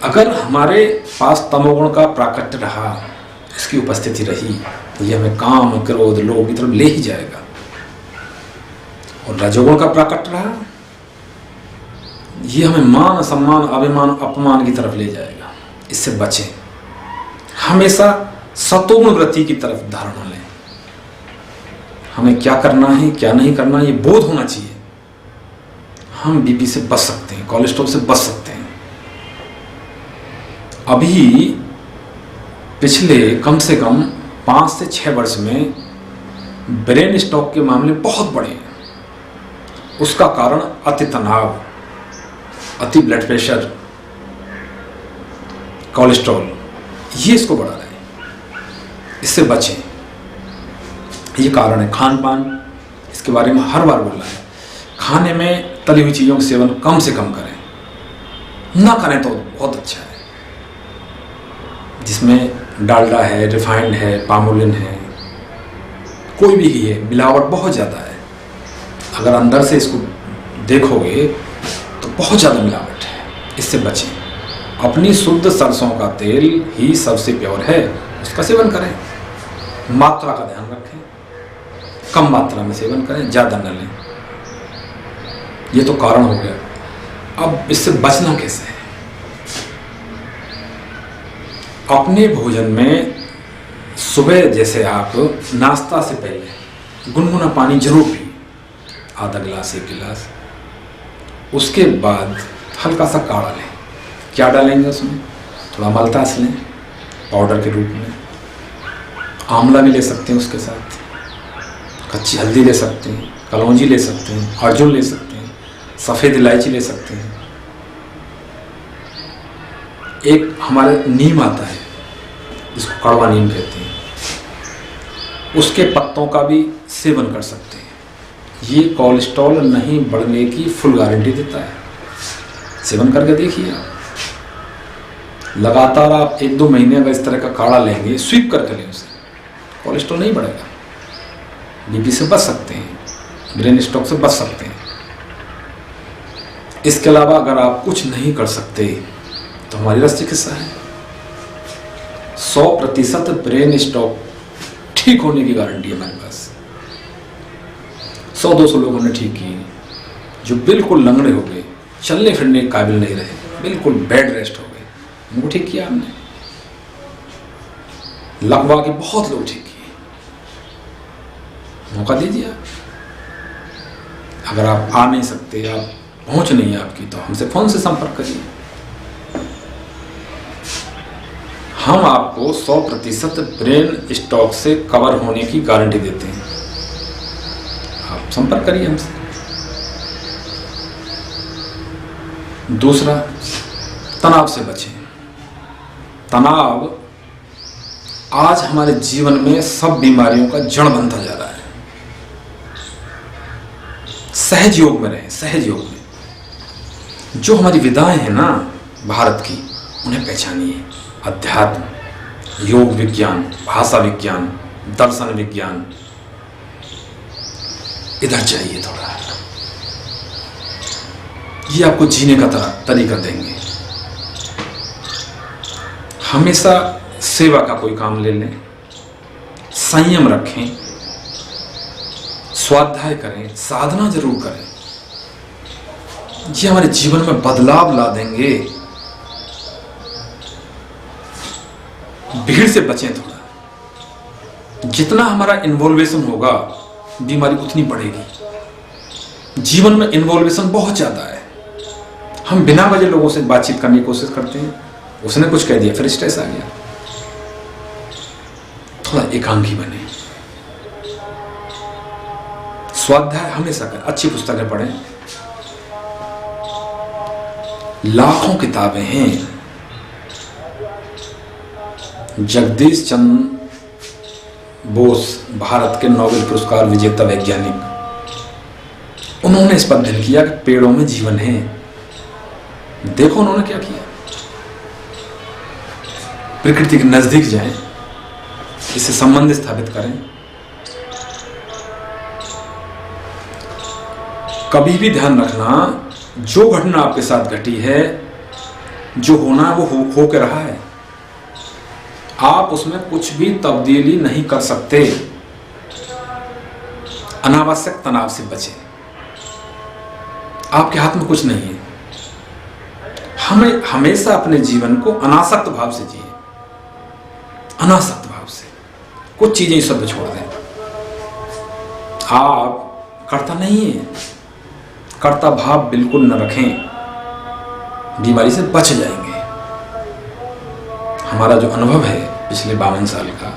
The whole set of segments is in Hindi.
अगर हमारे पास तमोगुण का प्राकट्य रहा, इसकी उपस्थिति रही, तो ये हमें काम, क्रोध, लोभ की तरफ ले ही जाएगा। और रजोगुण का प्राकट्य रहा, ये हमें मान, सम्मान, अभिमान, अपमान की तरफ ले जाएगा। इससे बचें। हमेशा सतोगुण वृत्ति की तरफ धारणा लें। हमें क्या करना है, क्या नहीं करना, ये बोध होना चाहिए। हम बीपी से बच सकते हैं, कोलेस्ट्रॉल से बच सकते हैं। अभी पिछले कम से कम 5 से 6 वर्ष में ब्रेन स्ट्रोक के मामले बहुत बढ़े हैं। उसका कारण अति तनाव, अति ब्लड प्रेशर, कोलेस्ट्रॉल, ये इसको बढ़ा रहे हैं। इससे बचें। ये कारण है। खान पान, इसके बारे में हर बार बोल रहा है। खाने में तली हुई चीज़ों का सेवन कम से कम करें, ना करें तो बहुत अच्छा है। जिसमें डालडा है, रिफाइंड है, पामोलिन है, कोई भी घी है, मिलावट बहुत ज़्यादा है। अगर अंदर से इसको देखोगे तो बहुत ज़्यादा मिलावट है। इससे बचें। अपनी शुद्ध सरसों का तेल ही सबसे प्योर है, उसका सेवन करें। मात्रा का ध्यान रखें, कम मात्रा में सेवन करें, ज़्यादा न लें। ये तो कारण हो गया। अब इससे बचना कैसे है? अपने भोजन में सुबह जैसे आप नाश्ता से पहले गुनगुना पानी जरूर पिए, आधा गिलास, 1 गिलास। उसके बाद हल्का सा काढ़ा लें। क्या डालेंगे उसमें? थोड़ा मलतास लें पाउडर के रूप में। आंवला भी ले सकते हैं उसके साथ, कच्ची हल्दी ले सकते हैं, कलौंजी ले सकते हैं, अर्जुन ले सकते हैं, सफ़ेद इलायची ले सकते हैं। एक हमारे नीम आता है जिसको कड़वा नीम कहते हैं, उसके पत्तों का भी सेवन कर सकते हैं। ये कोलेस्ट्रॉल नहीं बढ़ने की फुल गारंटी देता है। सेवन करके देखिए आप। लगातार आप 1-2 महीने अगर इस तरह का काढ़ा लेंगे, स्वीप करके लें उसे, कोलेस्ट्रॉल नहीं बढ़ेगा। बीपी से बच सकते हैं, ब्रेन स्ट्रोक से बच सकते हैं। इसके अलावा अगर आप कुछ नहीं कर सकते तो हमारी रस चिकित्सा है। 100% ब्रेन स्ट्रोक ठीक होने की गारंटी है हमारे पास। 100-200 लोगों ने ठीक की, जो बिल्कुल लंगड़े हो गए, चलने फिरने के काबिल नहीं रहे, बिल्कुल बेड रेस्ट हो गए, उनको ठीक किया हमने। लगवा के बहुत लोग ठीक किए। मौका दीजिए आप। अगर आप आ नहीं सकते, आप पहुंच नहीं है आपकी, तो हमसे फोन से संपर्क करिए। हम आपको 100% ब्रेन स्ट्रोक से कवर होने की गारंटी देते हैं। आप संपर्क करिए हमसे। दूसरा, तनाव से बचें। तनाव आज हमारे जीवन में सब बीमारियों का जड़ बनता जा रहा है। सहज योग में रहें, सहज योग में। जो हमारी विधाएं हैं ना भारत की, उन्हें पहचानिए। अध्यात्म, योग विज्ञान, भाषा विज्ञान, दर्शन विज्ञान, इधर चाहिए थोड़ा। ये आपको जीने का तरीका देंगे। हमेशा सेवा का कोई काम ले लें, संयम रखें, स्वाध्याय करें, साधना जरूर करें। ये हमारे जीवन में बदलाव ला देंगे। भीड़ से बचें थोड़ा। जितना हमारा इन्वॉल्वेशन होगा, बीमारी उतनी बढ़ेगी। जीवन में इन्वॉल्वेशन बहुत ज्यादा है। हम बिना वजह लोगों से बातचीत करने की कोशिश करते हैं, उसने कुछ कह दिया फिर स्ट्रेस आ गया। थोड़ा एकांकी बने। स्वाध्याय हमेशा करें, अच्छी पुस्तकें पढ़ें। लाखों किताबें हैं। जगदीश चंद्र बोस, भारत के नोबेल पुरस्कार विजेता वैज्ञानिक, उन्होंने इस पर अध्ययन किया कि पेड़ों में जीवन है। देखो उन्होंने क्या किया। प्रकृति के नजदीक जाएं, इससे संबंध स्थापित करें। कभी भी ध्यान रखना, जो घटना आपके साथ घटी है जो होना है वो हो के रहा है, आप उसमें कुछ भी तब्दीली नहीं कर सकते। अनावश्यक तनाव से बचें, आपके हाथ में कुछ नहीं है। हमें हमेशा अपने जीवन को अनासक्त भाव से जिए, अनासक्त भाव से। कुछ चीजें इस सब छोड़ दें। आप कर्ता नहीं है, कर्ता भाव बिल्कुल न रखें, बीमारी से बच जाएंगे। हमारा जो अनुभव है पिछले 52 साल का,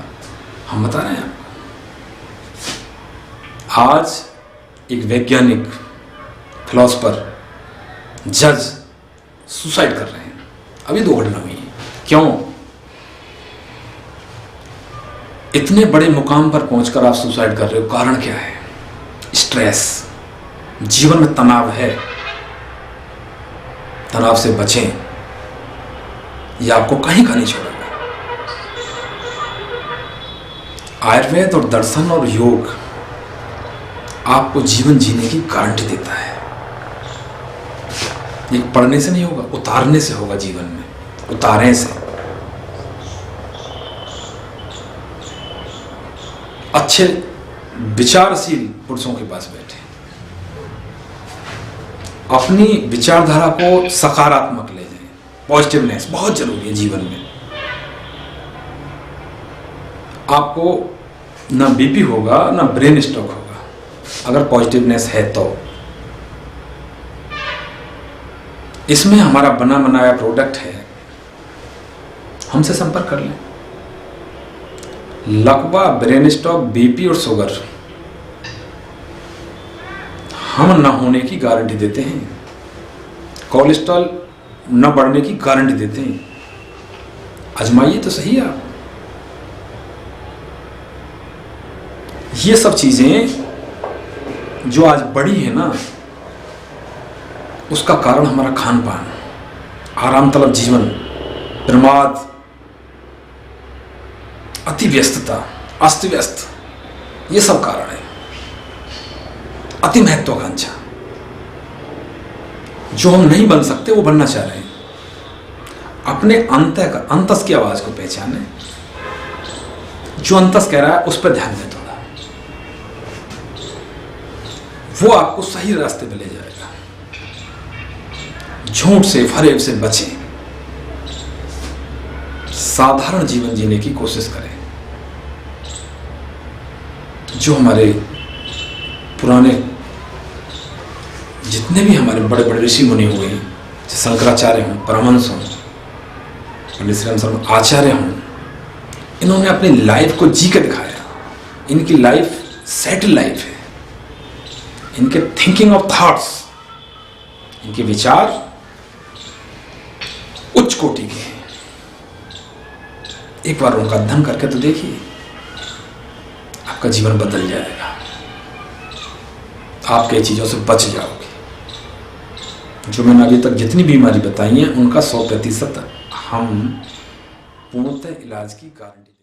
हम बता रहे हैं आपको। आज एक वैज्ञानिक, फिलोसफर, जज सुसाइड कर रहे हैं। अभी 2 घटना हुई है। क्यों? इतने बड़े मुकाम पर पहुंचकर आप सुसाइड कर रहे हो, कारण क्या है? स्ट्रेस, जीवन में तनाव है। तनाव से बचें, यह आपको कहीं का नहीं छोड़ेगा। आयुर्वेद और दर्शन और योग आपको जीवन जीने की गारंटी देता है। ये पढ़ने से नहीं होगा, उतारने से होगा। जीवन में उतारने से। अच्छे विचारशील पुरुषों के पास बैठे, अपनी विचारधारा को सकारात्मक ले जाएं। पॉजिटिवनेस बहुत जरूरी है जीवन में। आपको ना बीपी होगा, ना ब्रेन स्ट्रोक होगा, अगर पॉजिटिवनेस है तो। इसमें हमारा बना बनाया प्रोडक्ट है, हमसे संपर्क कर लें। लकवा, ब्रेन स्ट्रोक, बीपी और शुगर हम न होने की गारंटी देते हैं, कोलेस्ट्रॉल न बढ़ने की गारंटी देते हैं। आजमाइए तो सही आप। ये सब चीजें जो आज बढ़ी है ना, उसका कारण हमारा खान पान, आराम तलब जीवन, प्रमाद, अति व्यस्तता, अस्त व्यस्त, ये सब कारण है। अति महत्वाकांक्षा, जो हम नहीं बन सकते वो बनना चाह रहे हैं। अपने अंतस की आवाज को पहचाने, जो अंतस कह रहा है उस पर ध्यान दें थोड़ा, वो आपको सही रास्ते पे ले जाएगा। झूठ से, फरेब से बचें, साधारण जीवन जीने की कोशिश करें। जो हमारे पुराने जितने भी हमारे बड़े बड़े ऋषि मुनि हुए, जैसे शंकराचार्य हों, परमहंस हों, पंडित श्री राम शर्मा आचार्य हों, इन्होंने अपनी लाइफ को जी के दिखाया। इनकी लाइफ सेटल लाइफ है। इनके थिंकिंग ऑफ थॉट्स, इनके विचार उच्च कोटि के हैं। एक बार उनका अध्ययन करके तो देखिए, आपका जीवन बदल जाएगा। आप कई चीजों से बच जाओगे। जो मैंने अभी तक जितनी बीमारी बताई है, उनका 100% हम पूर्णतः इलाज की गारंटी